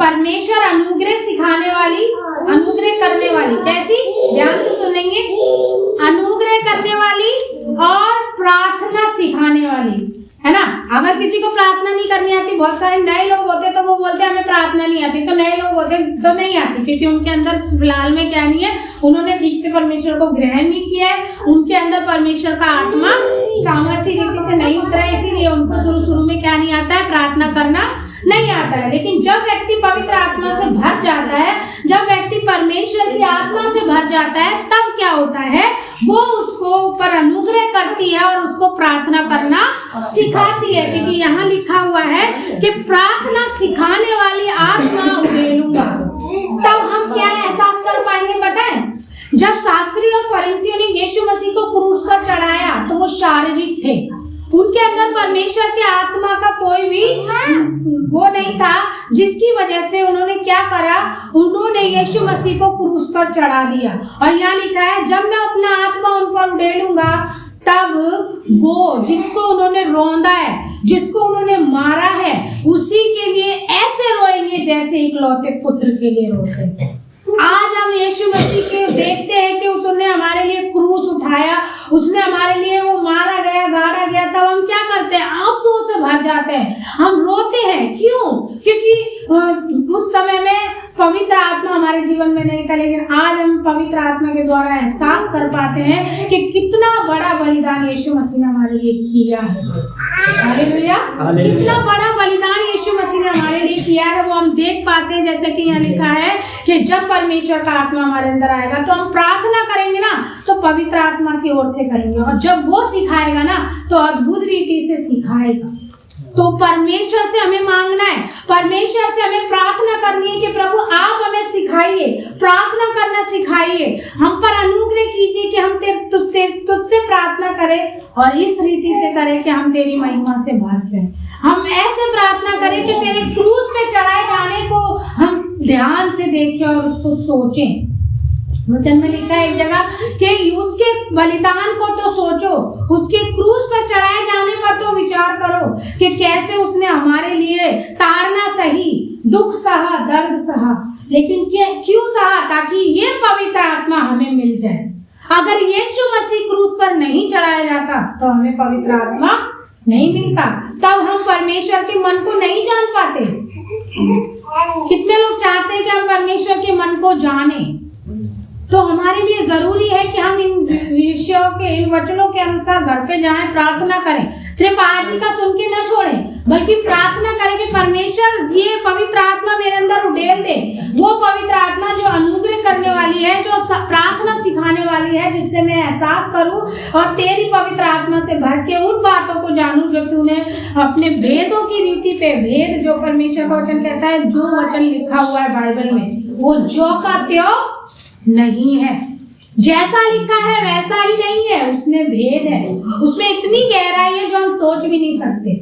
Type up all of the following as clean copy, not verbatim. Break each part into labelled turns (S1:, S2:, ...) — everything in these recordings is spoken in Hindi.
S1: परमेश्वर अनुग्रह सिखाने वाली, अनुग्रह करने वाली, कैसी, ध्यान से सुनेंगे, अनुग्रह करने वाली और प्रार्थना सिखाने वाली, है ना। अगर किसी को प्रार्थना नहीं करनी आती, बहुत सारे नए लोग होते तो वो बोलते हैं हमें प्रार्थना नहीं आती, तो नए लोग होते तो नहीं आती, क्योंकि उनके अंदर फिलहाल में क्या नहीं है, उन्होंने ठीक से परमेश्वर को ग्रहण नहीं किया है, उनके अंदर परमेश्वर का आत्मा सामर्थ्य रीति से नहीं उतरा है, इसीलिए उनको शुरू में क्या नहीं आता है, प्रार्थना करना नहीं आता है। लेकिन जब व्यक्ति पवित्र आत्मा से भर जाता है, जब व्यक्ति परमेश्वर की आत्मा से भर जाता है, तब क्या होता है, वो उसको ऊपर अनुग्रह करती है और उसको प्रार्थना करना सिखाती है। क्योंकि यहाँ लिखा हुआ है कि प्रार्थना सिखाने वाली आत्मा उड़ेलूंगा। तब हम क्या एहसास कर पाएंगे पता है, जब शास्त्री और फरीसियों ने यीशु मसीह को क्रूस पर चढ़ाया तो वो शारीरिक थे, उनके अंदर परमेश्वर के आत्मा का कोई भी वो नहीं था, जिसकी वजह से उन्होंने क्या करा, उन्होंने यीशु मसीह को क्रूस पर चढ़ा दिया। और यहाँ लिखा है जब मैं अपना आत्मा उन पर उड़ेलूंगा, तब वो जिसको उन्होंने रौंदा है, जिसको उन्होंने मारा है, उसी के लिए ऐसे रोएंगे जैसे इकलौते पुत्र के लिए रोते हैं। आज हम यीशु मसीह के देखते हैं कि उसने हमारे लिए क्रूस उठाया, उसने हमारे लिए वो मारा गया, गाड़ा गया, तब हम क्या करते हैं, आंसुओं से भर जाते हैं, हम रोते हैं। क्यों? क्योंकि उस समय में पवित्र आत्मा हमारे जीवन में नहीं था, लेकिन आज हम पवित्र आत्मा के द्वारा एहसास कर पाते हैं कि कितना बड़ा बलिदान यीशु मसीह ने हमारे लिए किया है। हालेलुया, कितना बड़ा बलिदान यीशु मसीह ने हमारे लिए किया है, वो हम देख पाते हैं। जैसे कि यहाँ लिखा है कि जब परमेश्वर का आत्मा हमारे अंदर आएगा तो हम प्रार्थना करेंगे ना, तो पवित्र आत्मा की ओर से करेंगे, और जब वो सिखाएगा ना तो अद्भुत रीति से सिखाएगा। तो परमेश्वर से हमें मांगना है, परमेश्वर से हमें प्रार्थना करनी है कि प्रभु आप हमें सिखाइए, प्रार्थना करना सिखाइए, हम पर अनुग्रह कीजिए कि हम तुझसे प्रार्थना करें और इस रीति से करें कि हम तेरी महिमा से भर जाएं। हम ऐसे प्रार्थना करें कि तेरे क्रूस पे चढ़ाए जाने को हम ध्यान से देखें और उसको सोचें। वचन में लिखा है एक जगह कि उसके बलिदान को तो सोचो, उसके क्रूस पर चढ़ाए जाने पर तो विचार करो कि कैसे उसने हमारे लिए ताड़ना सही, दुख सहा, दर्द सहा, लेकिन क्यों सहा? ताकि ये पवित्र आत्मा हमें मिल जाए। अगर यीशु मसीह क्रूस पर नहीं चढ़ाया जाता तो हमें पवित्र आत्मा नहीं मिलता, तब हम परमेश्वर के मन को नहीं जान पाते। कितने लोग चाहते हैं कि हम परमेश्वर के मन को जाने, तो हमारे लिए जरूरी है कि हम इन विषयों के, इन वचनों के अनुसार घर पे जाएं, प्रार्थना करें, सिर्फ आज ही का सुन के न छोड़ें, बल्कि प्रार्थना करें कि परमेश्वर ये पवित्र आत्मा मेरे अंदर उड़ेल दे, वो पवित्र आत्मा जो अनुग्रह करने वाली है, जो प्रार्थना सिखाने वाली है, जिससे मैं एहसास करूं और तेरी पवित्र आत्मा से भर के उन बातों को जानूं जो तूने अपने भेदों की रीति पे, भेद जो परमेश्वर का वचन कहता है, जो वचन लिखा हुआ है बाइबल में, वो जो का त्यों नहीं है, जैसा लिखा है वैसा ही नहीं है, उसमें भेद है, उसमें इतनी गहराई है जो हम सोच भी नहीं सकते।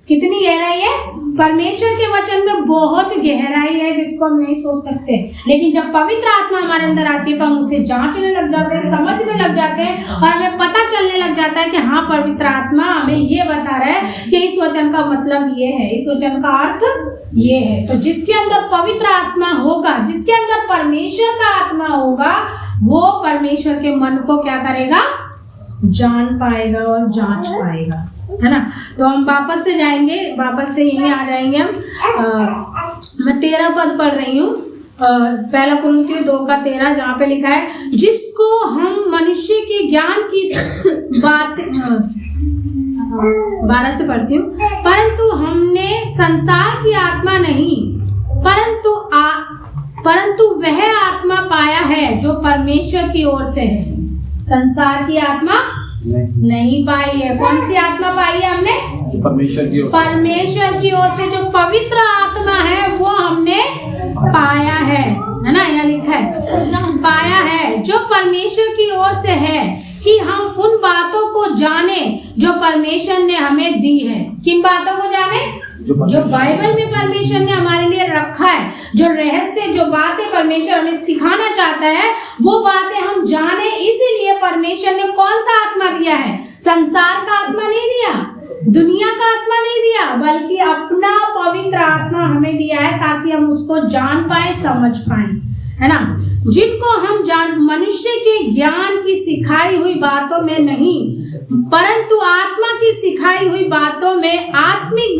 S1: कितनी गहराई है? परमेश्वर के वचन में बहुत गहराई है जिसको हम नहीं सोच सकते। लेकिन जब पवित्र आत्मा हमारे अंदर आती है तो हम उसे जांचने लग जाते हैं, समझने लग जाते हैं, और हमें पता चलने लग जाता है कि हाँ, पवित्र आत्मा हमें ये बता रहा है कि इस वचन का मतलब ये है, इस वचन का अर्थ ये है। तो जिसके अंदर पवित्र आत्मा होगा, जिसके अंदर परमेश्वर का आत्मा होगा, वो परमेश्वर के मन को क्या करेगा? जान पाएगा और जांच पाएगा, है ना। तो हम वापस से जाएंगे, वापस से यहीं आ जाएंगे हम। मैं 13 पद पढ़ रही हूँ, पहला कुरिन्थियों 2:13, जहाँ पे लिखा है जिसको हम मनुष्य के ज्ञान की बात 12 से पढ़ती हूँ, परंतु हमने संसार की आत्मा नहीं, परंतु वह आत्मा पाया है जो परमेश्वर की ओर से है। संसार की आत्मा नहीं पाई है। कौन सी आत्मा पाई है हमने? परमेश्वर की ओर से जो पवित्र आत्मा है वो हमने पाया है ना, यहाँ लिखा है पाया है, जो परमेश्वर की ओर से है, कि हम उन बातों को जाने जो परमेश्वर ने हमें दी है। किन बातों को जाने? जो बाइबल में परमेश्वर ने हमारे लिए रखा है, जो रहस्य, जो बातें परमेश्वर हमें सिखाना चाहता है, वो बातें हम जाने। इसीलिए परमेश्वर ने कौन सा आत्मा दिया है? संसार का आत्मा नहीं दिया, दुनिया का आत्मा नहीं दिया, बल्कि अपना पवित्र आत्मा हमें दिया है ताकि हम उसको जान पाए, समझ पाए, है ना। जिनको हम मनुष्य के ज्ञान की सिखाई हुई बातों में नहीं, परंतु आत्मा की सिखाई हुई बातों में आत्मिक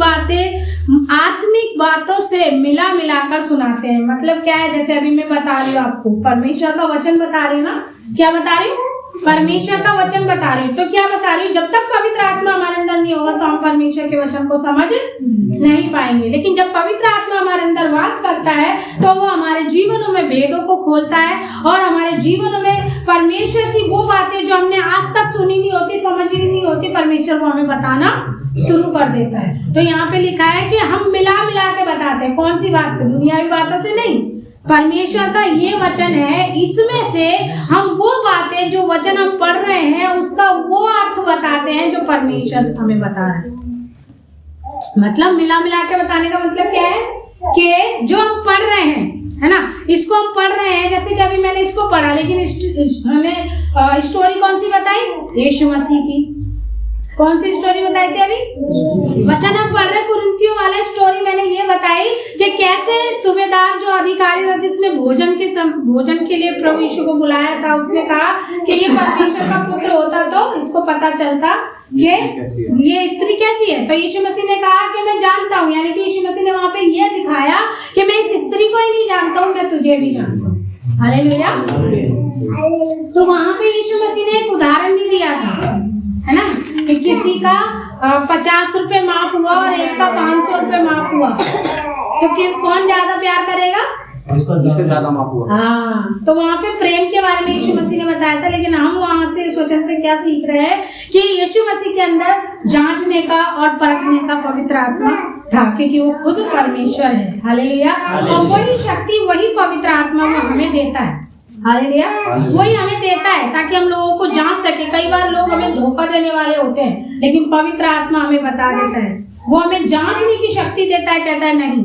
S1: बातों से मिला मिलाकर सुनाते हैं। मतलब क्या है, जैसे अभी मैं बता रही हूँ आपको, परमेश्वर का वचन बता रही हूँ ना, क्या बता रही हूँ, परमेश्वर का वचन बता रही हूँ। तो क्या बता रही हूँ, जब तक पवित्र आत्मा हमारे अंदर नहीं होगा तो हम परमेश्वर के वचन को समझ नहीं पाएंगे। लेकिन जब पवित्र आत्मा हमारे अंदर वास करता है तो वो हमारे जीवनों में भेदों को खोलता है और हमारे जीवनों में परमेश्वर की वो बातें जो हमने आज तक सुनी नहीं होती, समझी नहीं होती, परमेश्वर को हमें बताना शुरू कर देता है। तो यहाँ पे लिखा है कि हम मिला मिला के बताते हैं। कौन सी बात को? दुनियावी बातों से नहीं, परमेश्वर का ये वचन है, इसमें से हम वो बातें जो वचन हम पढ़ रहे हैं उसका वो अर्थ बताते हैं जो परमेश्वर हमें बता रहा है। मतलब मिला मिला के बताने का मतलब क्या है कि जो हम पढ़ रहे हैं, है ना, इसको हम पढ़ रहे हैं, जैसे कि अभी मैंने इसको पढ़ा, लेकिन मैंने स्टोरी कौन सी बताई? यीशु मसीह की। कौन सी स्टोरी बताई थी अभी? वचन हम पढ़ रहे कुरिन्थियों वाला स्टोरी मैंने ये बताई कि कैसे सूबेदार जो अधिकारी था जिसने भोजन के लिए प्रभु यीशु को बुलाया था, उसने कहा कि ये परमेश्वर का पुत्र होता तो इसको पता चलता कि ये स्त्री कैसी है। तो यीशु मसीह ने कहा कि मैं जानता हूँ, यानी कि यीशु मसीह ने वहां पे ये दिखाया कि मैं इस स्त्री को ही नहीं जानता हूँ, मैं तुझे भी जानता हूँ। हालेलुया। तो वहां पे यीशु मसीह ने एक उदाहरण भी दिया था, है ना, कि किसी का 50 रुपए माफ हुआ और एक का 500 रुपए माफ हुआ, तो कौन ज्यादा प्यार करेगा?
S2: जिसका ज्यादा माफ हुआ।
S1: हाँ, तो वहाँ पे प्रेम के बारे में यीशु मसीह ने बताया था। लेकिन हम वहाँ से इस वचन से क्या सीख रहे हैं कि यीशु मसीह के अंदर जांचने का और परखने का पवित्र आत्मा था, क्योंकि वो खुद परमेश्वर है। हालेलुया। और वही शक्ति, वही पवित्र आत्मा वो हमें देता है। हालेलुया। वही हमें देता है ताकि हम लोगों को जांच सके। कई बार लोग हमें धोखा देने वाले होते हैं, लेकिन पवित्र आत्मा हमें बता देता है, वो हमें जांचने की शक्ति देता है। कहता है नहीं,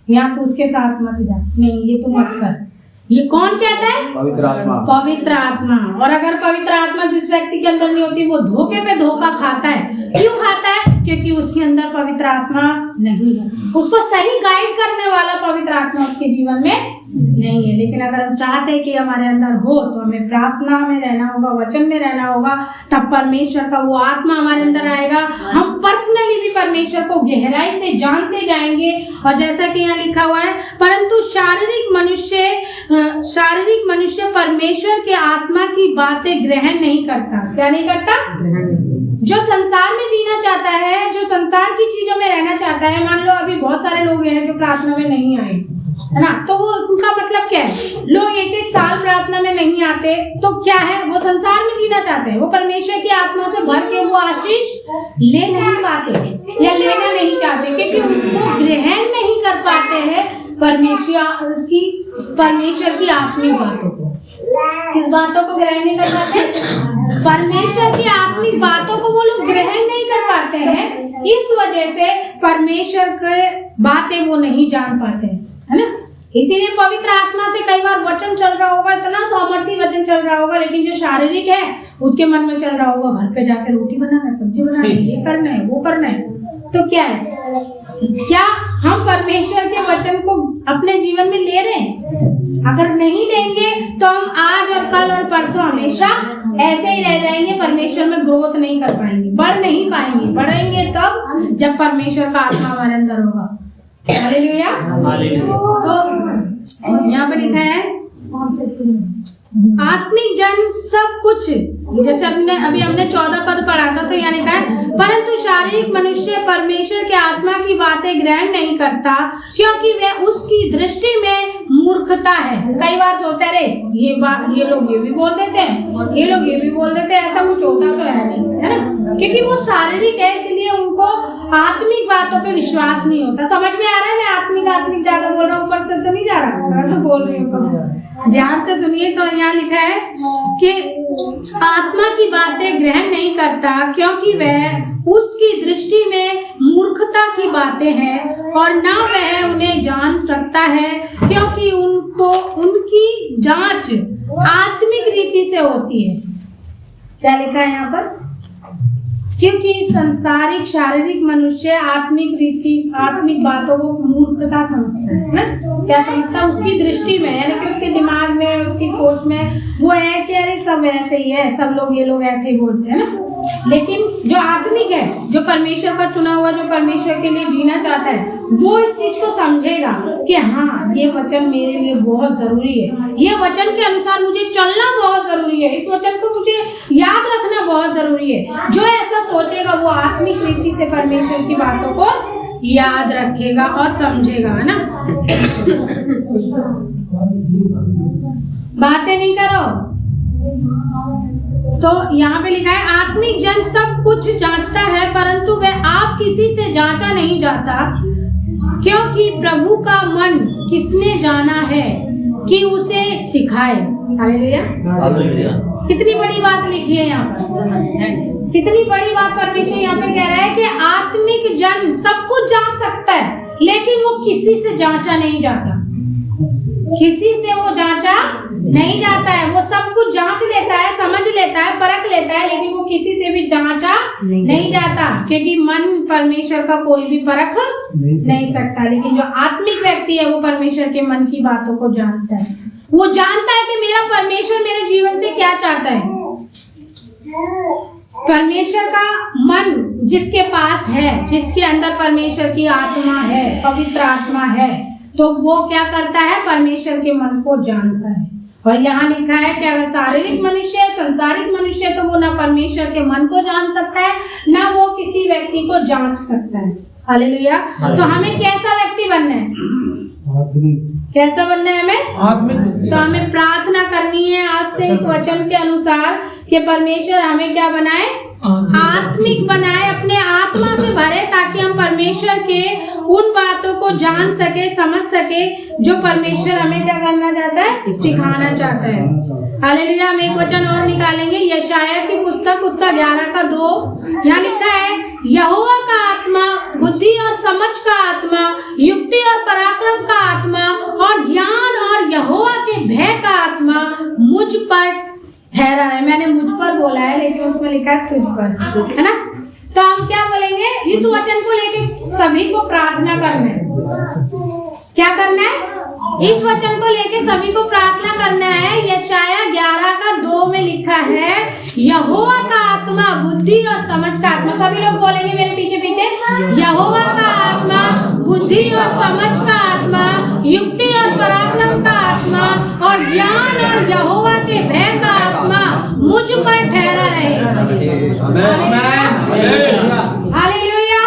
S1: यहाँ तू उसके साथ मत जा, नहीं ये तू मत कर। ये कौन कहता है?
S2: पवित्र आत्मा।
S1: पवित्र आत्मा। और अगर पवित्र आत्मा जिस व्यक्ति के अंदर नहीं होती, वो धोखे पे धोखा खाता है। क्यों खाता है? क्योंकि उसके अंदर पवित्र आत्मा नहीं है, उसको सही गाइड करने वाला पवित्र आत्मा उसके जीवन में नहीं है। लेकिन अगर हम चाहते हैं कि हमारे अंदर हो, तो हमें प्रार्थना में रहना होगा, वचन में रहना होगा, तब परमेश्वर का वो आत्मा हमारे अंदर आएगा। हम पर्सनली भी परमेश्वर को गहराई से जानते जाएंगे। और जैसा कि यहाँ लिखा हुआ है, परंतु शारीरिक मनुष्य परमेश्वर के आत्मा की बातें ग्रहण नहीं करता। क्या नहीं करता? जो संसार में जीना चाहता है, जो संसार की चीजों में रहना चाहता है, मान लो अभी बहुत सारे लोग हैं जो प्रार्थना में नहीं आए, है ना, तो वो उनका मतलब क्या है? लोग एक साल प्रार्थना में नहीं आते, तो क्या है? वो संसार में जीना चाहते हैं, वो परमेश्वर की आत्मा से भर के वो आशीष ले नहीं पाते हैं या लेना नहीं चाहते, क्योंकि उनको ग्रहण नहीं कर पाते हैं परमेश्वर की आत्मिक बातों को। किस बातों को ग्रहण नहीं कर पाते? परमेश्वर की आत्मिक बातों को वो लोग ग्रहण नहीं कर पाते हैं। इस वजह से परमेश्वर के बातें वो नहीं जान पाते हैं, है ना। इसीलिए पवित्र आत्मा से कई बार वचन चल रहा होगा, इतना सामर्थ्य वचन चल रहा होगा, लेकिन जो शारीरिक है उसके मन में चल रहा होगा घर पे जाकर रोटी बनाना है, सब्जी बनाना है, ये करना है, वो करना है। तो क्या है? क्या हम परमेश्वर के वचन को अपने जीवन में ले रहे हैं? अगर नहीं लेंगे तो हम आज और कल और परसों हमेशा ऐसे ही रह जाएंगे, परमेश्वर में ग्रोथ नहीं कर पाएंगे, बढ़ नहीं पाएंगे। बढ़ेंगे तब जब परमेश्वर का आत्मा हमारे अंदर होगा। हालेलुया। तो यहाँ पे लिखा है आत्मिक जन सब कुछ, जैसे अभी हमने 14 पद पढ़ा था, तो यहाँ लिखा है परंतु शारीरिक मनुष्य परमेश्वर के आत्मा की बातें ग्रहण नहीं करता, क्योंकि वह उसकी दृष्टि में मूर्खता है। कई बार सोचते रहे ये लोग ये भी बोल देते हैं, ये लोग ये भी बोल देते हैं, ऐसा कुछ होता तो है नहीं, है ना, क्योंकि वो शारीरिक है, इसलिए उनको आत्मिक बातों पे विश्वास नहीं होता। समझ में आ रहा है? मैं आत्मिक ज्यादा बोल रहा हूँ, ऊपर से तो नहीं जा रहा, मैं तो बोल रही हूँ, ध्यान से सुनिए। तो यहाँ लिखा है कि आत्मा की बातें ग्रहण नहीं करता, क्योंकि वह उसकी दृष्टि में मूर्खता की बातें हैं, और ना वह उन्हें जान सकता है, क्योंकि उनकी जांच आत्मिक रीति से होती है। क्या लिखा है यहाँ पर? क्योंकि संसारिक शारीरिक मनुष्य आत्मिक बातों को मूर्खता समझता है ना? क्या समझता है? उसकी दृष्टि में, यानी कि उसके दिमाग में, उसकी सोच में वो ऐसे, अरे सब ऐसे ही है, सब लोग, ये लोग ऐसे ही बोलते हैं ना। लेकिन जो आत्मिक है, जो परमेश्वर का चुना हुआ, जो परमेश्वर के लिए जीना चाहता है, वो इस चीज को समझेगा कि हाँ, ये वचन मेरे लिए बहुत जरूरी है, ये वचन के अनुसार मुझे चलना बहुत जरूरी है, इस वचन को मुझे याद रखना बहुत जरूरी है। जो ऐसा सोचेगा वो आत्मिक रीति से परमेश्वर की बातों को याद रखेगा और समझेगा, है ना। बातें नहीं करो। तो यहाँ पे लिखा है, आत्मिक जन सब कुछ जांचता है, परंतु वह आप किसी से जांचा नहीं जाता, क्योंकि प्रभु का मन किसने जाना है कि उसे सिखाए। हालेलुया। कितनी बड़ी बात लिखी है यहाँ पर, कितनी बड़ी बात परमेश्वर यहाँ पे कह रहा है कि आत्मिक जन सब कुछ जान सकता है, लेकिन वो किसी से जांचा नहीं जाता, किसी से वो जांचा नहीं जाता है। वो सब कुछ जांच लेता है, समझ लेता है, परख लेता है, लेकिन वो किसी से भी जांचा नहीं जाता, क्योंकि मन परमेश्वर का कोई भी परख नहीं सकता। लेकिन जो आत्मिक व्यक्ति है वो परमेश्वर के मन की बातों को जानता है। वो जानता है कि मेरा परमेश्वर मेरे जीवन से क्या चाहता है। परमेश्वर का मन जिसके पास है, जिसके अंदर परमेश्वर की आत्मा है, पवित्र आत्मा है, तो वो क्या करता है? परमेश्वर के मन को जानता है। और यहाँ लिखा है कि अगर शारीरिक मनुष्य है, संसारिक मनुष्य है, तो वो ना परमेश्वर के मन को जान सकता है, ना वो किसी व्यक्ति को जांच सकता है। हालेलुया। तो हमें कैसा व्यक्ति बनना है? कैसा बनना है हमें? आत्मिक। तो हमें प्रार्थना करनी है आज से इस वचन के अनुसार कि परमेश्वर हमें क्या बनाए? आत्मिक बनाए, अपने आत्मा से भरे, ताकि हम परमेश्वर के उन बातों को जान सके, समझ सके, जो परमेश्वर हमें क्या करना चाहता है? सिखाना चाहता है। हालेलुया। हम एक वचन और निकालेंगे, यशाया की पुस्तक उसका 11:2। यहाँ लिखा है, यहोवा का आत्मा बुद्धि और समझ का आत्मा, युक्ति और पराक्रम का आत्मा और ज्ञान और यहोवा के भय का आत्मा मुझ पर ठहरा है। मैंने मुझ पर बोला है, लेकिन उसमें लिखा है तुझ पर, है ना। तो हम क्या बोलेंगे? इस वचन को लेके सभी को प्रार्थना करना है। क्या करना है? इस वचन को लेके सभी को प्रार्थना करना है। यशाया 11:2 में लिखा है, यहोवा का आत्मा बुद्धि और समझ का आत्मा। सभी लोग बोलेंगे मेरे पीछे पीछे, यहोवा का आत्मा बुद्धि और समझ का आत्मा, युक्ति और पराक्रम का आत्मा और ज्ञान और यहोवा के भय का आत्मा मुझ पर ठहरा रहे। हालेलुया।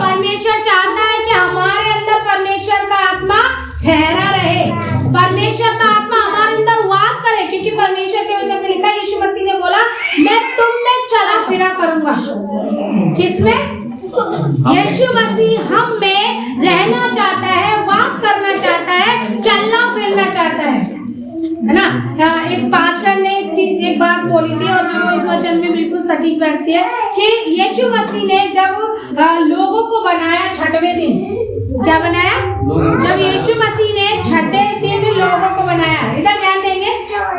S1: परमेश्वर चाहता है कि हमारे अंदर परमेश्वर का आत्मा ठहरा रहे, परमेश्वर का आत्मा हमारे अंदर वास करे, क्योंकि परमेश्वर के वचन में लिखा है, यीशु मसीह ने बोला, मैं तुम में चला फिरा करूंगा। किसमें? यीशु मसीह हम में रहना चाहता है, वास करना चाहता है, चलना फिरना चाहता है ना। एक पास्टर ने एक बात बोली थी, और जो इस वचन में बिल्कुल सटीक बैठती है, कि यीशु मसीह ने जब लोगों को बनाया छठवें दिन, क्या बनाया? जब यीशु मसीह ने छठे दिन लोगों को बनाया, इधर ध्यान देंगे,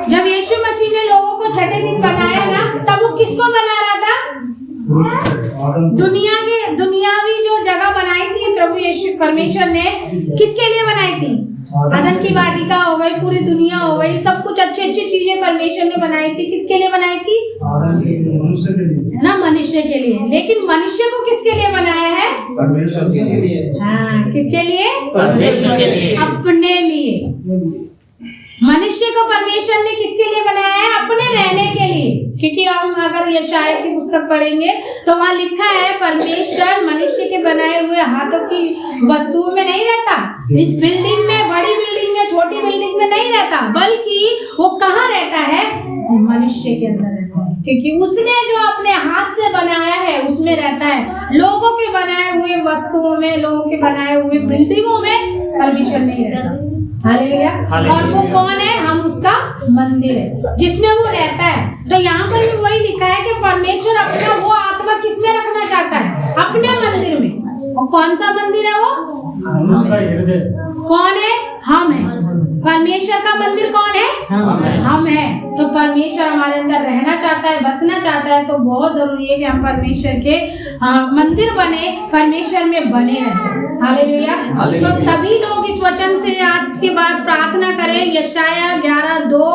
S1: जब यीशु मसीह ने लोगों को छठे दिन बनाया ना, तब वो किसको बना रहा था? दुनियावी जो जगह बनाई थी प्रभु यीशु परमेश्वर ने किसके लिए बनाई थी? अदन की वाटिका हो गई, पूरी दुनिया हो गई, सब कुछ अच्छी अच्छी चीजें परमेश्वर ने बनाई थी। किसके लिए बनाई थी? ना, मनुष्य के लिए। लेकिन मनुष्य को किसके लिए बनाया है? परमेश्वर के लिए। हाँ, किसके लिए? परमेश्वर के लिए, अपने लिए। मनुष्य को परमेश्वर ने किसके लिए बनाया है? अपने रहने के लिए। क्योंकि हम अगर यशाया की पुस्तक पढ़ेंगे तो वहाँ लिखा है, परमेश्वर मनुष्य के बनाए हुए हाथों की वस्तुओं में नहीं रहता, इस बिल्डिंग में, बड़ी बिल्डिंग में, छोटी बिल्डिंग में नहीं रहता, बल्कि वो कहाँ रहता है? मनुष्य के अंदर रहता है, क्योंकि उसने जो अपने हाथ से बनाया है उसमें रहता है। लोगों के बनाए हुए वस्तुओं में, लोगों के बनाए हुए बिल्डिंगों में परमेश्वर नहीं रहता। हालेलुया। और वो कौन है? हम उसका मंदिर है, जिसमें वो रहता है। तो यहाँ पर भी वही लिखा है कि परमेश्वर अपना वो आत्मा किसमें रखना चाहता है? अपने मंदिर में। और कौन सा मंदिर है वो? कौन है? हम है। परमेश्वर का मंदिर कौन है? हम हैं। तो परमेश्वर हमारे अंदर रहना चाहता है, बसना चाहता है, तो बहुत जरूरी है कि हम परमेश्वर के मंदिर बने, परमेश्वर में बने रहें। हालेलुया। तो सभी लोग इस वचन से आज के बाद प्रार्थना करें। यशाया 11:2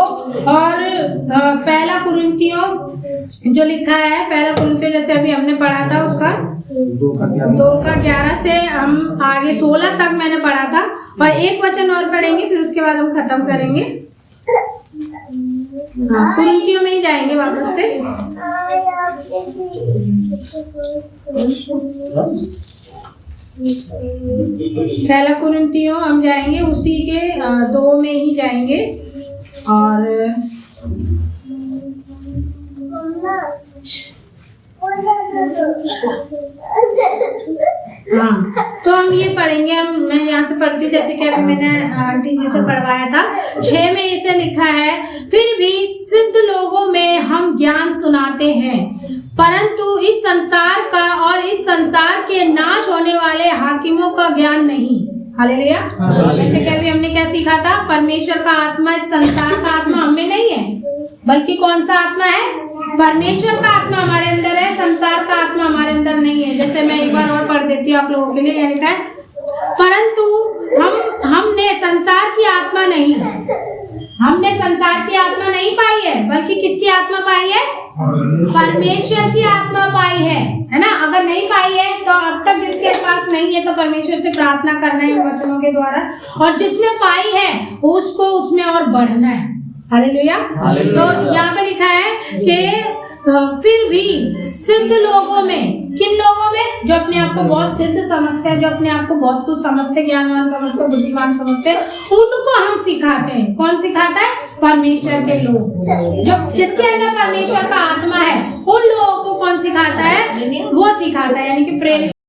S1: और पहला कुरिन्थियों जो लिखा है, पहला कुरिन्थियों जैसे अभी हमने पढ़ा था उसका 2:11 से हम आगे 16 तक मैंने पढ़ा था, और एक वचन और पढ़ेंगे, फिर उसके बाद हम खत्म करेंगे। कुरिन्थियों में ही जाएंगे वापस से। पहला कुरिन्थियों हम जाएंगे, उसी के 2 में ही जाएंगे। और हाँ, तो हम ये पढ़ेंगे। मैं यहाँ से पढ़ती हूँ, जैसे कि अभी मैंने आंटी जी से पढ़वाया था। 6 में इसे लिखा है, फिर भी सिद्ध लोगों में हम ज्ञान सुनाते हैं, परंतु इस संसार का और इस संसार के नाश होने वाले हाकिमों का ज्ञान नहीं। हालेलुया। जैसे कि अभी हमने क्या सीखा था, परमेश्वर का आत्मा, इस संसार का आत्मा हमें नहीं है, बल्कि कौन सा आत्मा है? परमेश्वर का आत्मा हमारे अंदर है, संसार का आत्मा हमारे अंदर नहीं है। जैसे मैं एक बार और पढ़ देती हूँ आप लोगों के लिए। यहाँ लिखा है, परंतु हमने संसार की आत्मा नहीं, हमने संसार की आत्मा नहीं पाई है, बल्कि किसकी आत्मा पाई है? परमेश्वर की आत्मा पाई है ना। अगर नहीं पाई है तो अब तक जिसके पास नहीं है, तो परमेश्वर से प्रार्थना करना है वचनों के द्वारा, और जिसने पाई है उसको उसमें और बढ़ना है। हालेलुया। तो यहाँ पे लिखा है कि फिर भी सिद्ध लोगों में, किन लोगों में? जो अपने आप को बहुत सिद्ध समझते हैं, जो अपने आप को बहुत कुछ समझते, ज्ञानवान समझते, बुद्धिमान समझते, उनको हम सिखाते हैं। कौन सिखाता है? परमेश्वर के लोग, जो जिसके अंदर परमेश्वर का आत्मा है, उन लोगों को कौन सिखाता है? वो सिखाता है, यानी कि प्रेरित